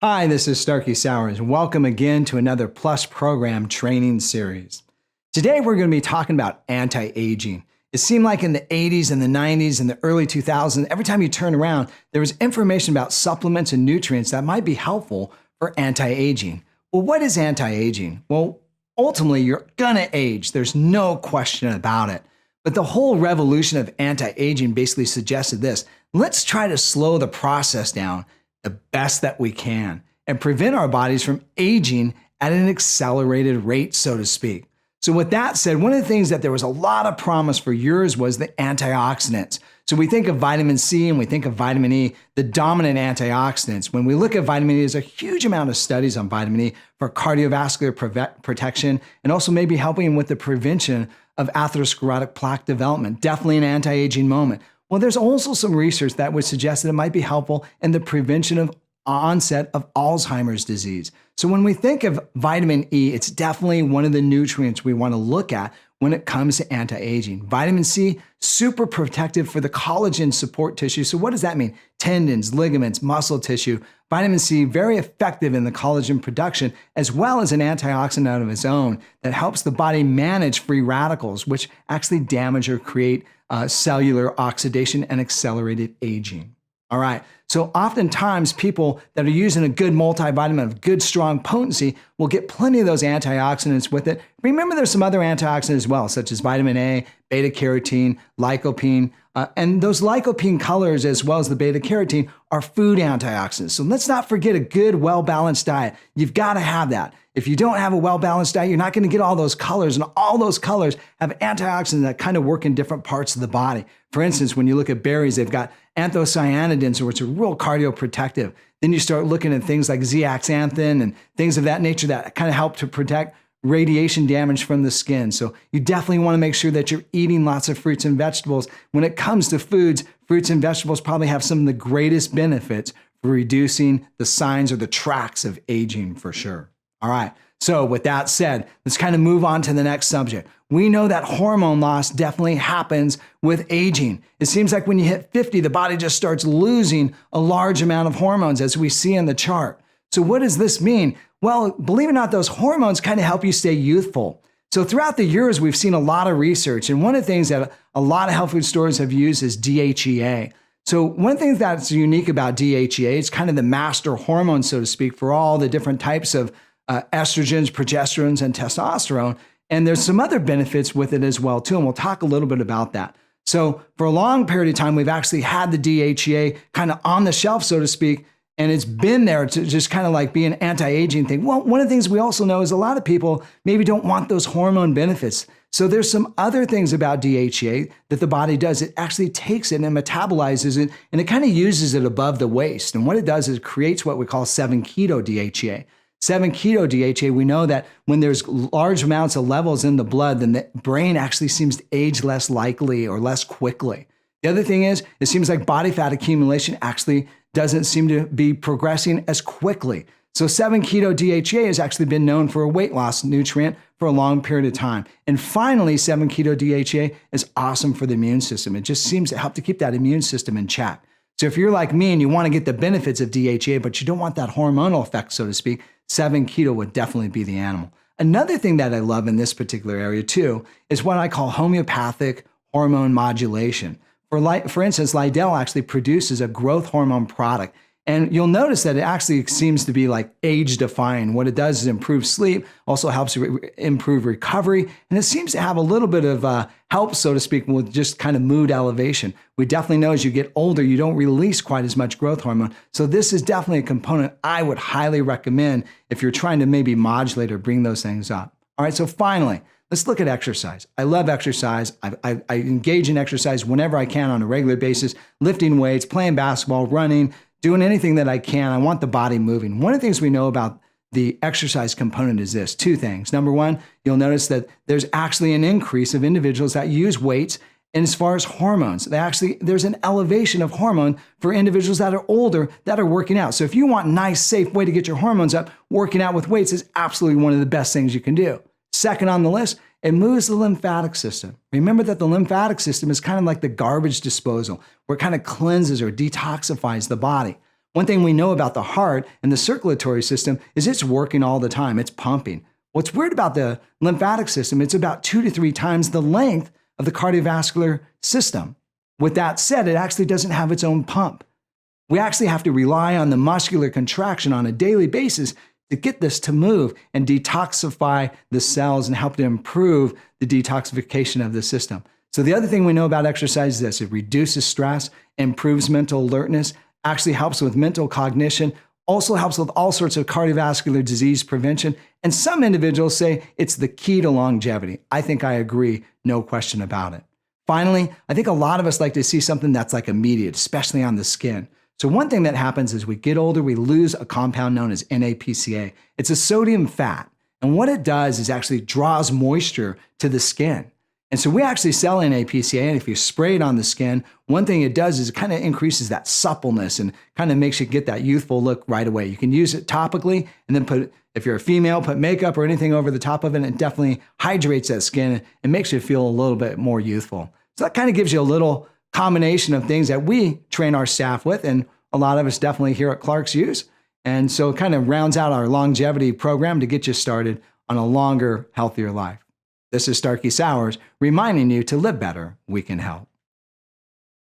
Hi, this is Starkey Sowers. Welcome again to another Plus Program training series. Today we're going to be talking about anti-aging. It seemed like in the 80s and the 90s and the early 2000s, every time you turn around, there was information about supplements and nutrients that might be helpful for anti-aging. Well, what is anti-aging? Well, ultimately, you're going to age. There's no question about it. But the whole revolution of anti-aging basically suggested this. Let's try to slow the process down the best that we can and prevent our bodies from aging at an accelerated rate, so to speak. So with that said, one of the things that there was a lot of promise for years was the antioxidants. So we think of vitamin C and we think of vitamin E, the dominant antioxidants. When we look at vitamin E, there's a huge amount of studies on vitamin E for cardiovascular protection and also maybe helping with the prevention of atherosclerotic plaque development, definitely an anti-aging moment. Well, there's also some research that would suggest that it might be helpful in the prevention of onset of Alzheimer's disease. So when we think of vitamin E, it's definitely one of the nutrients we want to look at when it comes to anti-aging. Vitamin C, super protective for the collagen support tissue. So what does that mean? Tendons, ligaments, muscle tissue. Vitamin C, very effective in the collagen production, as well as an antioxidant of its own that helps the body manage free radicals, which actually damage or create cellular oxidation and accelerated aging. All right. So oftentimes people that are using a good multivitamin of good, strong potency will get plenty of those antioxidants with it. Remember, there's some other antioxidants as well, such as vitamin A, beta carotene, lycopene, and those lycopene colors, as well as the beta carotene, are food antioxidants. So let's not forget a good, well-balanced diet. You've got to have that. If you don't have a well-balanced diet, you're not going to get all those colors, and all those colors have antioxidants that kind of work in different parts of the body. For instance, when you look at berries, they've got anthocyanidins, which are real cardioprotective. Then you start looking at things like zeaxanthin and things of that nature that kind of help to protect radiation damage from the skin. So you definitely want to make sure that you're eating lots of fruits and vegetables. When it comes to foods, fruits and vegetables probably have some of the greatest benefits for reducing the signs or the tracks of aging for sure. All right. So with that said, let's kind of move on to the next subject. We know that hormone loss definitely happens with aging. It seems like when you hit 50, the body just starts losing a large amount of hormones, as we see in the chart. So what does this mean? Well, believe it or not, those hormones kind of help you stay youthful. So throughout the years, we've seen a lot of research. And one of the things that a lot of health food stores have used is DHEA. So one of the things that's unique about DHEA, it's kind of the master hormone, so to speak, for all the different types of estrogens, progesterones, and testosterone. And there's some other benefits with it as well, too. And we'll talk a little bit about that. So for a long period of time, we've actually had the DHEA kind of on the shelf, so to speak, and it's been there to just kind of like be an anti-aging thing. Well, one of the things we also know is a lot of people maybe don't want those hormone benefits. So there's some other things about DHEA that the body does. It actually takes it and metabolizes it, and it kind of uses it above the waist. And what it does is it creates what we call 7-keto DHEA. 7-keto DHA, we know that when there's large amounts of levels in the blood, then the brain actually seems to age less likely or less quickly. The other thing is, it seems like body fat accumulation actually doesn't seem to be progressing as quickly. So 7-keto DHA has actually been known for a weight loss nutrient for a long period of time. And finally, 7-keto DHA is awesome for the immune system. It just seems to help to keep that immune system in check. So if you're like me and you want to get the benefits of DHA, but you don't want that hormonal effect, so to speak, 7-keto would definitely be the animal. Another thing that I love in this particular area too is what I call homeopathic hormone modulation. For instance, Lidl actually produces a growth hormone product. And you'll notice that it actually seems to be like age-defying. What it does is improve sleep, also helps improve recovery, and it seems to have a little bit of help, so to speak, with just kind of mood elevation. We definitely know as you get older, you don't release quite as much growth hormone. So this is definitely a component I would highly recommend if you're trying to maybe modulate or bring those things up. All right, so finally, let's look at exercise. I love exercise. I engage in exercise whenever I can on a regular basis, lifting weights, playing basketball, running, doing anything that I can. I want the body moving. One of the things we know about the exercise component is this, two things. Number one, you'll notice that there's actually an increase of individuals that use weights. And as far as hormones, there's an elevation of hormone for individuals that are older that are working out. So if you want a nice, safe way to get your hormones up, working out with weights is absolutely one of the best things you can do. Second on the list, it moves the lymphatic system. Remember that the lymphatic system is kind of like the garbage disposal, where it kind of cleanses or detoxifies the body. One thing we know about the heart and the circulatory system is it's working all the time. It's pumping. What's weird about the lymphatic system, it's about 2 to 3 times the length of the cardiovascular system. With that said, it actually doesn't have its own pump. We actually have to rely on the muscular contraction on a daily basis to get this to move and detoxify the cells and help to improve the detoxification of the system. So the other thing we know about exercise is this: it reduces stress, improves mental alertness, actually helps with mental cognition, also helps with all sorts of cardiovascular disease prevention. And some individuals say it's the key to longevity. I think I agree, no question about it. Finally, I think a lot of us like to see something that's like immediate, especially on the skin. So one thing that happens as we get older, we lose a compound known as NAPCA. It's a sodium fat. And what it does is actually draws moisture to the skin. And so we actually sell NAPCA, and if you spray it on the skin, one thing it does is it kind of increases that suppleness and kind of makes you get that youthful look right away. You can use it topically and then if you're a female, put makeup or anything over the top of it, and it definitely hydrates that skin and makes you feel a little bit more youthful. So that kind of gives you a little combination of things that we train our staff with, and a lot of us definitely here at Clark's use. And so it kind of rounds out our longevity program to get you started on a longer, healthier life. This is Starkey Sowers reminding you to live better, we can help.